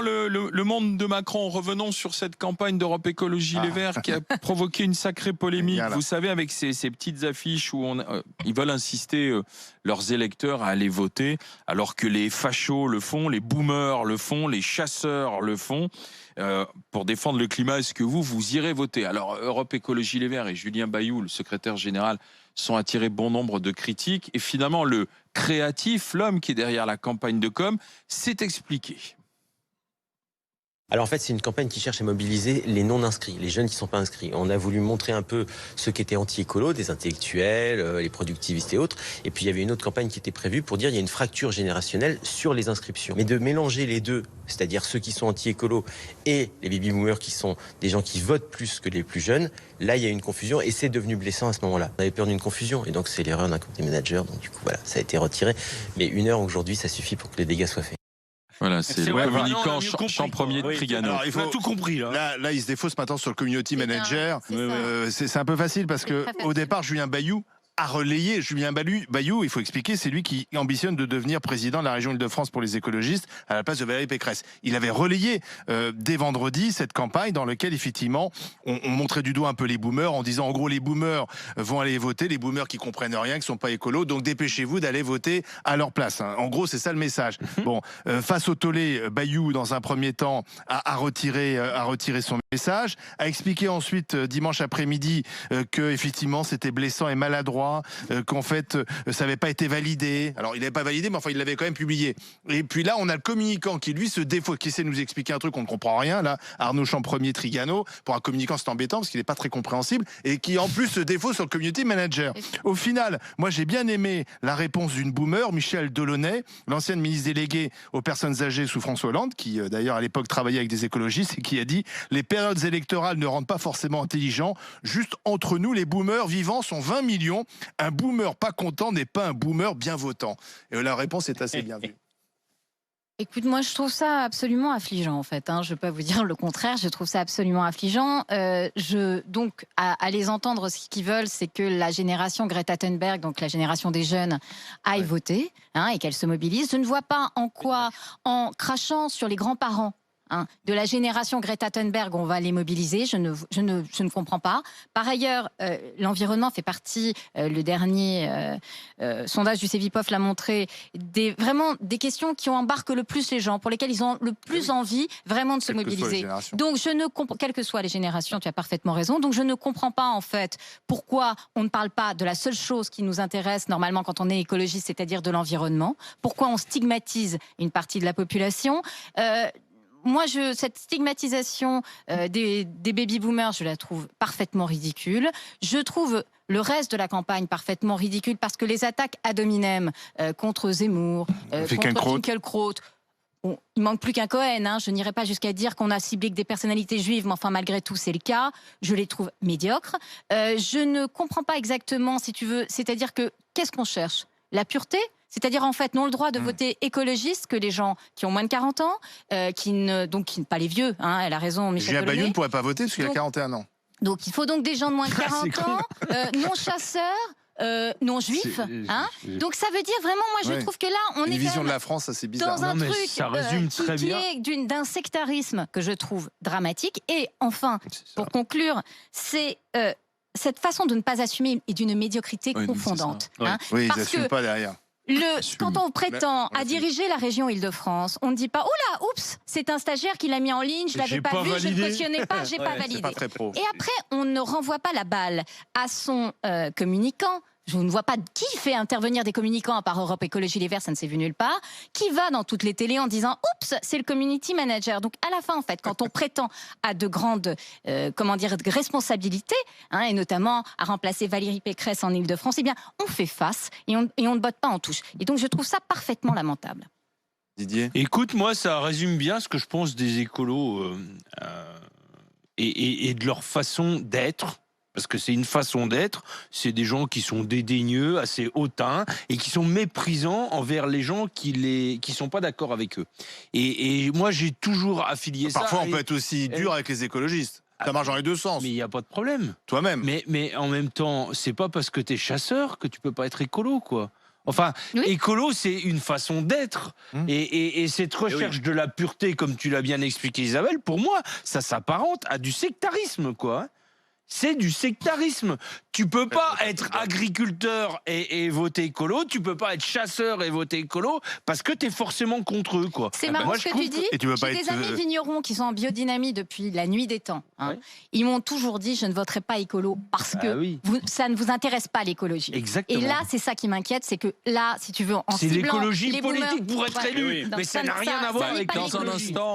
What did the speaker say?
Le monde de Macron, revenons sur cette campagne d'Europe Écologie Les Verts qui a provoqué une sacrée polémique. Vous savez, avec ces petites affiches où ils veulent insister leurs électeurs à aller voter, alors que les fachos le font, les boomers le font, les chasseurs le font. Pour défendre le climat, est-ce que vous irez voter? Alors, Europe Écologie Les Verts et Julien Bayou, le secrétaire général, sont attirés bon nombre de critiques. Et finalement, le créatif, l'homme qui est derrière la campagne de com, s'est expliqué. Alors en fait, c'est une campagne qui cherche à mobiliser les non-inscrits, les jeunes qui ne sont pas inscrits. On a voulu montrer un peu ceux qui étaient anti-écolo, des intellectuels, les productivistes et autres. Et puis il y avait une autre campagne qui était prévue pour dire qu'il y a une fracture générationnelle sur les inscriptions. Mais de mélanger les deux, c'est-à-dire ceux qui sont anti-écolo et les baby-boomers qui sont des gens qui votent plus que les plus jeunes, là il y a une confusion et c'est devenu blessant à ce moment-là. On avait peur d'une confusion et donc c'est l'erreur d'un comité manager. Donc du coup voilà, ça a été retiré. Mais 1 heure aujourd'hui, ça suffit pour que les dégâts soient faits. Voilà, c'est le communicant champ premier de Trigano. Alors, On a tout compris là. Là, il se défausse maintenant sur le community manager. C'est un peu facile parce que au départ, Julien Bayou a relayé. Julien Bayou, il faut expliquer, c'est lui qui ambitionne de devenir président de la région Île-de-France pour les écologistes à la place de Valérie Pécresse. Il avait relayé dès vendredi cette campagne dans laquelle effectivement on montrait du doigt un peu les boomers en disant en gros les boomers vont aller voter, les boomers qui comprennent rien, qui sont pas écolos, donc dépêchez-vous d'aller voter à leur place. Hein. En gros c'est ça le message. Bon, face au tollé, Bayou dans un premier temps a retiré son message, a expliqué ensuite dimanche après-midi que effectivement c'était blessant et maladroit. Qu'en fait ça n'avait pas été validé. Alors il n'avait pas validé, mais enfin il l'avait quand même publié. Et puis là on a le communicant qui lui se défaut, qui essaie de nous expliquer un truc qu'on ne comprend rien. Là, Arnaud Champremier Trigano, pour un communicant c'est embêtant parce qu'il n'est pas très compréhensible et qui en plus se défaut sur le community manager. Au final, moi j'ai bien aimé la réponse d'une boomer, Michel Delaunay, l'ancienne ministre déléguée aux personnes âgées sous François Hollande, qui d'ailleurs à l'époque travaillait avec des écologistes et qui a dit les périodes électorales ne rendent pas forcément intelligents. Juste entre nous, les boomers vivants sont 20 millions. Un boomer pas content n'est pas un boomer bien votant. Et la réponse est assez bien vue. Écoute, moi je trouve ça absolument affligeant en fait. Je ne vais pas vous dire le contraire, je trouve ça absolument affligeant. Donc à les entendre, ce qu'ils veulent, c'est que la génération Greta Thunberg, donc la génération des jeunes, aille voter et qu'elle se mobilise. Je ne vois pas en quoi, en crachant sur les grands-parents de la génération Greta Thunberg, on va les mobiliser. Je ne comprends pas. Par ailleurs, l'environnement fait partie, le dernier sondage du Cevipof l'a montré, vraiment des questions qui embarquent le plus les gens, pour lesquelles ils ont le plus envie vraiment de se mobiliser. Donc je ne comprends, quelles que soient les générations, tu as parfaitement raison, donc je ne comprends pas en fait pourquoi on ne parle pas de la seule chose qui nous intéresse normalement quand on est écologiste, c'est-à-dire de l'environnement, pourquoi on stigmatise une partie de la population. Moi, cette stigmatisation des baby-boomers, je la trouve parfaitement ridicule. Je trouve le reste de la campagne parfaitement ridicule parce que les attaques ad hominem contre Zemmour, contre Finkielkraut, il manque plus qu'un Cohen. Je n'irai pas jusqu'à dire qu'on a ciblé que des personnalités juives, mais enfin malgré tout c'est le cas. Je les trouve médiocres. Je ne comprends pas exactement, si tu veux, c'est-à-dire que qu'est-ce qu'on cherche? La pureté? C'est-à-dire, en fait, n'ont le droit de voter écologiste que les gens qui ont moins de 40 ans, pas les vieux, elle a raison, Michel Julien Delaunay. Bayou ne pourrait pas voter parce qu'il a 41 ans. Donc, il faut donc des gens de moins de 40 ans, non-chasseurs, non-juifs. Donc, ça veut dire vraiment, moi, je trouve que là, on est une vision quand même de la France assez bizarre. dans un truc ça résume très bien. qui est d'un sectarisme que je trouve dramatique. Et enfin, pour conclure, c'est... cette façon de ne pas assumer et d'une médiocrité confondante. Oui, ils parce n'assument pas derrière. Quand on prétend à diriger la région Île-de-France, on ne dit pas « Oh là, oups, c'est un stagiaire qui l'a mis en ligne, je ne l'avais pas vu, je ne cautionnais pas, j'ai pas validé pas très pro. » Et après, on ne renvoie pas la balle à son communicant. Je ne vois pas qui fait intervenir des communicants à part Europe Écologie Les Verts, ça ne s'est vu nulle part, qui va dans toutes les télés en disant « Oups, c'est le community manager ». Donc à la fin, en fait, quand on prétend à de grandes responsabilités, et notamment à remplacer Valérie Pécresse en Île-de-France, eh bien, on fait face et on ne botte pas en touche. Et donc je trouve ça parfaitement lamentable. Didier ? Écoute, moi, ça résume bien ce que je pense des écolos et de leur façon d'être. Parce que c'est une façon d'être, c'est des gens qui sont dédaigneux, assez hautains, et qui sont méprisants envers les gens qui sont pas d'accord avec eux. Et moi, j'ai toujours affilié ça. Parfois, on peut être aussi dur avec les écologistes. Ça marche dans les deux sens. Mais il n'y a pas de problème. Toi-même. Mais en même temps, c'est pas parce que tu es chasseur que tu peux pas être écolo, quoi. Enfin, Oui. écolo, c'est une façon d'être. Et cette recherche de la pureté, comme tu l'as bien expliqué, Isabelle, pour moi, ça s'apparente à du sectarisme, quoi. C'est du sectarisme. Tu peux pas être agriculteur et voter écolo, tu peux pas être chasseur et voter écolo, parce que tu es forcément contre eux, quoi. C'est marrant ce que tu dis. Et tu veux pas J'ai des être, amis vignerons qui sont en biodynamie depuis la nuit des temps. Ouais. Ils m'ont toujours dit je ne voterai pas écolo parce que oui. ça ne vous intéresse pas l'écologie. Exactement. Et là, c'est ça qui m'inquiète, c'est que là, si tu veux, en C'est ciblant l'écologie les politique boomers, pour être élu. Non, Mais ça n'a rien à voir nie avec pas Dans un l'écologie. instant,